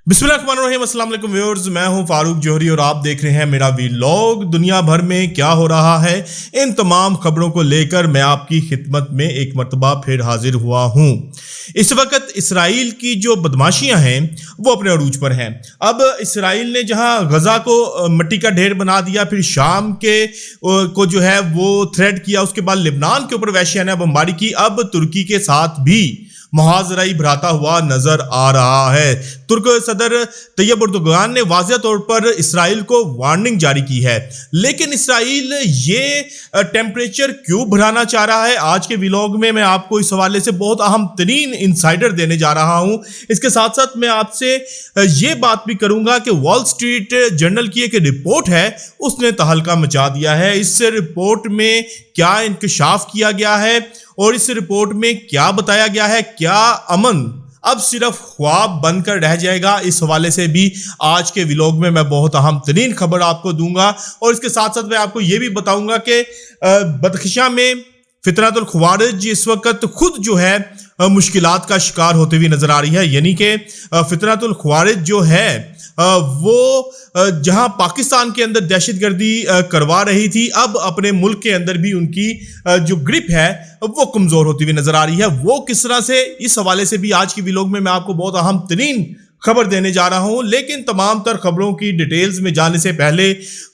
बिस्मिल्लाहिर्रहमानिर्रहीम, अस्सलाम वालेकुम व्यूअर्स। मैं हूं फारूक जौहरी और आप देख रहे हैं मेरा वीलॉग। दुनिया भर में क्या हो रहा है, इन तमाम खबरों को लेकर मैं आपकी खिदमत में एक मरतबा फिर हाजिर हुआ हूं। इस वक्त इसराइल की जो बदमाशियां हैं वो अपने अरूज पर हैं। अब इसराइल ने जहां गजा को मिट्टी का ढेर बना दिया, फिर शाम के को जो है वो थ्रेड किया, उसके बाद लेबनान के ऊपर वहशियाना बमबारी की, अब तुर्की के साथ भी मुहाजराई भराता हुआ नजर आ रहा है। तुर्क सदर तैयब एर्दोगान ने वाज़ेह तौर पर इसराइल को वार्निंग जारी की है, लेकिन इसराइल ये टेम्परेचर क्यों बढ़ाना चाह रहा है, आज के व्लॉग में मैं आपको इस हवाले से बहुत अहम तरीन इंसाइडर देने जा रहा हूं। इसके साथ साथ मैं आपसे ये बात भी करूंगा कि वॉल स्ट्रीट जर्नल की एक रिपोर्ट है, उसने तहलका मचा दिया है। इस रिपोर्ट में क्या इंकशाफ किया गया है और इस रिपोर्ट में क्या बताया गया है, क्या अमन अब सिर्फ ख्वाब बनकर रह जाएगा, इस हवाले से भी आज के व्लॉग में मैं बहुत अहम तरीन खबर आपको दूंगा। और इसके साथ साथ मैं आपको यह भी बताऊंगा कि बदख्शां में फितरतुल ख्वारिज इस वक्त खुद जो है मुश्किलात का शिकार होते हुए नजर आ रही है। यानी कि फितरतुल ख्वारिज जो है वो जहां पाकिस्तान के अंदर दहशतगर्दी करवा रही थी, अब अपने मुल्क के अंदर भी उनकी जो ग्रिप है वो कमजोर होती हुई नजर आ रही है। वो किस तरह से, इस हवाले से भी आज की व्लॉग में मैं आपको बहुत अहम तरीन खबर देने जा रहा हूं। लेकिन तमाम तर खबरों की डिटेल्स में जाने से पहले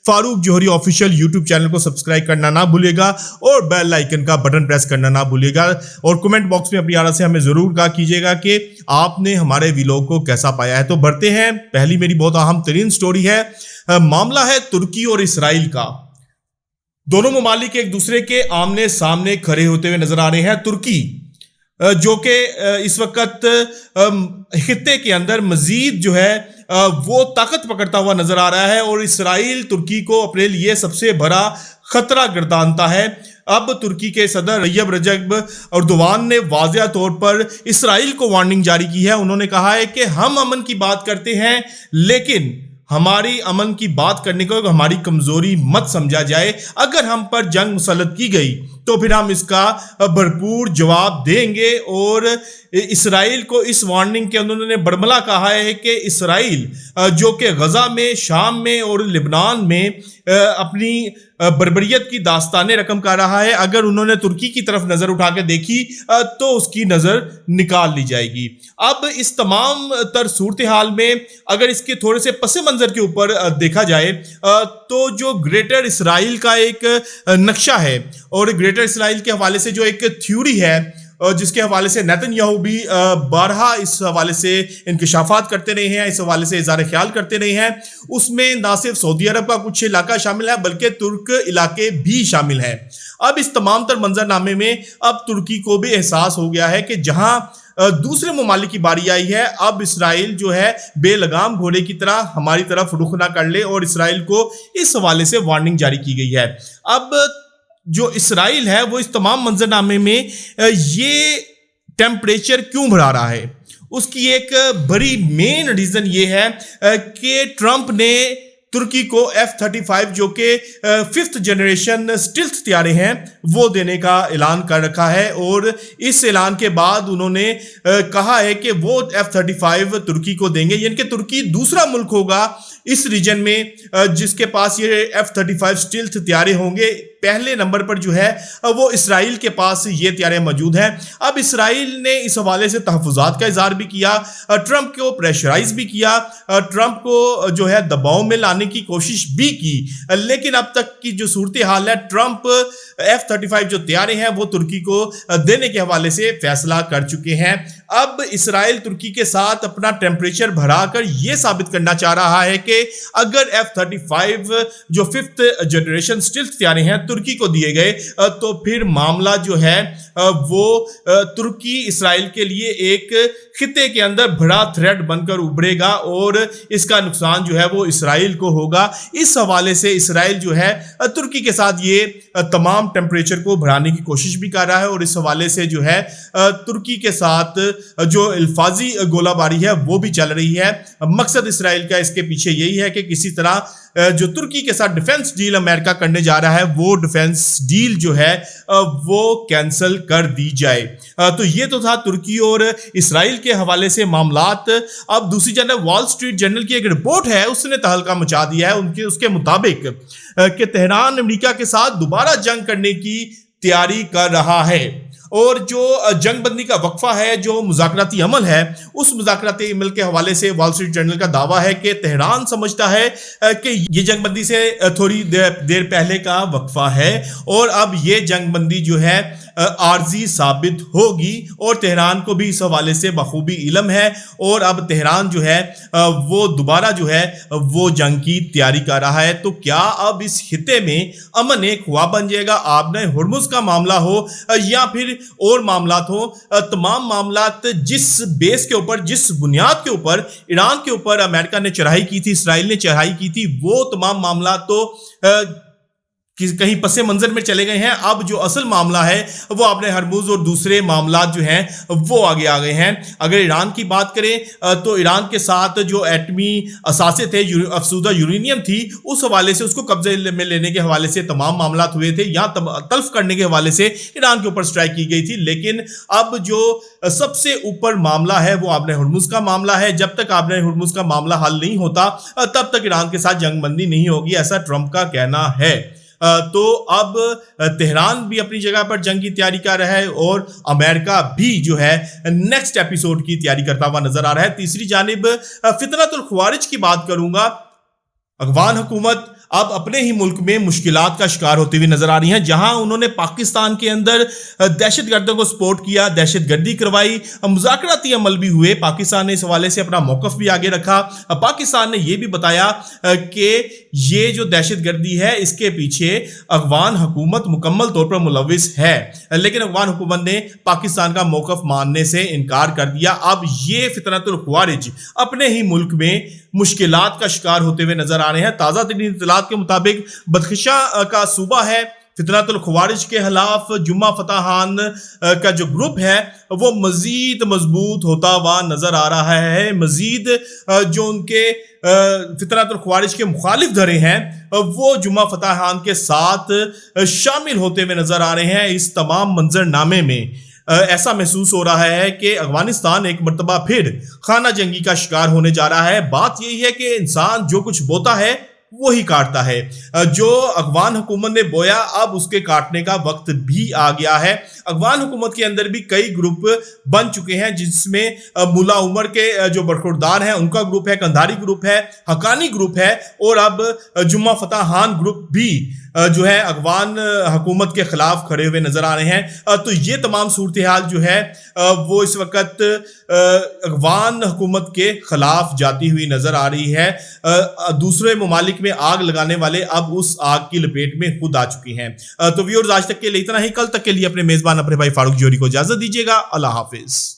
फारूक जौहरी ऑफिशियल यूट्यूब चैनल को सब्सक्राइब करना ना भूलिएगा और बेल आइकन का बटन प्रेस करना ना भूलिएगा। और कमेंट बॉक्स में अपनी राय से हमें जरूर कहा कीजिएगा कि आपने हमारे व्लॉग को कैसा पाया है। तो बढ़ते हैं, पहली मेरी बहुत अहम तरीन स्टोरी है। मामला है तुर्की और इसराइल का। दोनों ममालिक एक दूसरे के आमने सामने खड़े होते हुए नजर आ रहे हैं। तुर्की जो कि इस वक्त खित्ते के अंदर मजीद जो है वो ताकत पकड़ता हुआ नजर आ रहा है और इसराइल तुर्की को अपने लिए सबसे बड़ा खतरा गर्दानता है। अब तुर्की के सदर रजब एर्दोगान ने वाज़ेह तौर पर इसराइल को वार्निंग जारी की है। उन्होंने कहा है कि हम अमन की बात करते हैं, लेकिन हमारी अमन की बात करने को हमारी कमजोरी मत समझा जाए। अगर हम पर जंग मुसल्लत की गई तो फिर हम इसका भरपूर जवाब देंगे। और इसराइल को इस वार्निंग के अंदर उन्होंने बरमला कहा है कि इसराइल जो कि गजा में, शाम में और लेबनान में अपनी बर्बरियत की दास्तानें रकम कर रहा है, अगर उन्होंने तुर्की की तरफ नजर उठा के देखी तो उसकी नजर निकाल ली जाएगी। अब इस तमाम तर सूरत हाल में अगर इसके थोड़े से पस मंजर के ऊपर देखा जाए तो जो ग्रेटर इसराइल का एक नक्शा है और ग्रेटर इसराइल के हवाले से जो एक थ्योरी है जिसके हवाले से नेतन्याहू भी बारहा इस हवाले से इंकशाफात करते रहे हैं, इस हवाले से इज़हार ख्याल करते रहे हैं, उसमें ना सिर्फ सऊदी अरब का कुछ इलाका शामिल है बल्कि तुर्क इलाके भी शामिल हैं। अब इस तमाम तर मंजरनामे में अब तुर्की को भी एहसास हो गया है कि जहां दूसरे ममालिक की बारी आई है, अब इसराइल जो है बेलगाम घोड़े की तरह हमारी तरफ रुख ना कर ले, और इसराइल को इस हवाले से वार्निंग जारी की गई है। अब जो इसराइल है वो इस तमाम मंजरनामे में ये टेम्परेचर क्यों बढ़ा रहा है, उसकी एक बड़ी मेन रीजन ये है कि ट्रंप ने तुर्की को F-35 जो कि 5th जनरेशन स्टिल्थ तैयारे हैं वो देने का ऐलान कर रखा है। और इस ऐलान के बाद उन्होंने कहा है कि वो F-35 तुर्की को देंगे, यानी कि तुर्की दूसरा मुल्क होगा इस रीजन में जिसके पास ये F-35 स्टिल्थ तैयारे होंगे। पहले नंबर पर जो है वो इसराइल के पास ये तैयारे मौजूद हैं। अब इसराइल ने इस हवाले से तहफ़्फ़ुज़ात का इज़हार भी किया, ट्रंप को प्रेशराइज भी किया, ट्रंप को जो है दबाव में लाने की कोशिश भी की, लेकिन अब तक की जो सूरत हाल है, ट्रंप F-35 जो तैयारे हैं वो तुर्की को देने के हवाले से फैसला कर चुके हैं। अब इसराइल तुर्की के साथ अपना टेम्परेचर बढ़ाकर यह साबित करना चाह रहा है कि अगर F-35 जो 5th जनरेशन स्टिल्थ तैयारे हैं तुर्की को दिए गए तो फिर मामला जो है वो तुर्की इसराइल के लिए एक खित्ते के अंदर बड़ा थ्रेट बनकर उभरेगा और इसका नुकसान जो है वो इसराइल को होगा। इस हवाले से इसराइल जो है तुर्की के साथ ये तमाम टेम्परेचर को बढ़ाने की कोशिश भी कर रहा है और इस हवाले से जो है तुर्की के साथ जो अल्फाजी गोलाबारी है वो भी चल रही है। मकसद इसराइल का इसके पीछे यही है कि किसी तरह जो तुर्की के साथ डिफेंस डील अमेरिका करने जा रहा है वो डिफेंस डील जो है वो कैंसिल कर दी जाए। तो ये तो था तुर्की और इसराइल के हवाले से मामलात। अब दूसरी जानब वॉल स्ट्रीट जर्नल की एक रिपोर्ट है, उसने तहलका मचा दिया है। उसके मुताबिक कि तेहरान अमेरिका के साथ दोबारा जंग करने की तैयारी कर रहा है और जो जंग बंदी का वक्फा है, जो मुज़ाकराती अमल है, उस मुज़ाकराती अमल के हवाले से वॉल स्ट्रीट जर्नल का दावा है कि तेहरान समझता है कि ये जंग बंदी से थोड़ी देर पहले का वक्फा है और अब ये जंग बंदी जो है आर्जी साबित होगी और तेहरान को भी इस हवाले से बखूबी इल्म है और अब तेहरान जो है वो दोबारा जो है वो जंग की तैयारी कर रहा है। तो क्या अब इस खिते में अमन एक ख्वाब बन जाएगा? आपने हुर्मुज का मामला हो या फिर और मामलात हो, तमाम मामलात जिस बेस के ऊपर, जिस बुनियाद के ऊपर ईरान के ऊपर अमेरिका ने चढ़ाई की थी, इसराइल ने चढ़ाई की थी, वो तमाम मामलात तो कहीं पसे मंजर में चले गए हैं। अब जो असल मामला है वो आपने हरमुज और दूसरे मामलात जो हैं वो आगे आ गए हैं। अगर ईरान की बात करें तो ईरान के साथ जो एटमी असासे थे, अफसूदा यूरेनियम थी, उस हवाले से उसको कब्जे में लेने के हवाले से तमाम मामलात हुए थे, या तल्फ करने के हवाले से ईरान के ऊपर स्ट्राइक की गई थी। लेकिन अब जो सबसे ऊपर मामला है वो आपने हुर्मुज का मामला है। जब तक आपने हुर्मुज का मामला हल नहीं होता तब तक ईरान के साथ जंगबंदी नहीं होगी, ऐसा ट्रंप का कहना है। तो अब तेहरान भी अपनी जगह पर जंग की तैयारी कर रहा है और अमेरिका भी जो है नेक्स्ट एपिसोड की तैयारी करता हुआ नजर आ रहा है। तीसरी जानिब फितनतुल ख्वारिज की बात करूंगा। अफगान हुकूमत अब अपने ही मुल्क में मुश्किलात का शिकार होती हुई नजर आ रही हैं, जहां उन्होंने पाकिस्तान के अंदर दहशतगर्दों को सपोर्ट किया, दहशतगर्दी करवाई, मुज़ाकराती अमल भी हुए। पाकिस्तान ने इस हवाले से अपना मौक़िफ़ भी आगे रखा। पाकिस्तान ने यह भी बताया कि ये जो दहशतगर्दी है इसके पीछे अफगान हुकूमत मुकम्मल तौर पर मुलविस है, लेकिन अफगान हुकूमत ने पाकिस्तान का मौक़िफ़ मानने से इनकार कर दिया। अब ये फितनतुल ख्वारिज अपने ही मुल्क में मुश्किलात का शिकार होते हुए नजर आ रहे हैं। ताज़ा तरीन इत्तलात के मुताबिक बदखशा का सूबा है, फितनतुल ख्वारिज के खिलाफ जुम्मा फताहान का जो ग्रुप है वो मजीद मजबूत होता हुआ नजर आ रहा है। मजीद जो उनके फितनतुल ख्वारिज के मुखालिफ धरे हैं वो जुम्मा फताहान के साथ शामिल होते हुए नजर आ रहे हैं। इस तमाम मंजरनामे में ऐसा महसूस हो रहा है कि अफगानिस्तान एक मर्तबा फिर खाना जंगी का शिकार होने जा रहा है। बात यही है कि इंसान जो कुछ बोता है वही काटता है। जो अफगान हुकूमत ने बोया अब उसके काटने का वक्त भी आ गया है। अफगान हुकूमत के अंदर भी कई ग्रुप बन चुके हैं, जिसमें मुल्ला उमर के जो बरखुरदार हैं उनका ग्रुप है, कंधारी ग्रुप है, हकानी ग्रुप है और अब जुम्मा फताहान ग्रुप भी जो है अफगान हुकूमत के खिलाफ खड़े हुए नजर आ रहे हैं। तो ये तमाम सूरत हाल जो है वो इस वक्त अफगान हुकूमत के खिलाफ जाती हुई नजर आ रही है। दूसरे ममालिक में आग लगाने वाले अब उस आग की लपेट में खुद आ चुकी हैं। तो व्यूअर्स, आज तक के लिए इतना ही। कल तक के लिए अपने मेजबान अपने भाई फारूक जोहरी को इजाजत दीजिएगा। अल्लाह हाफिज।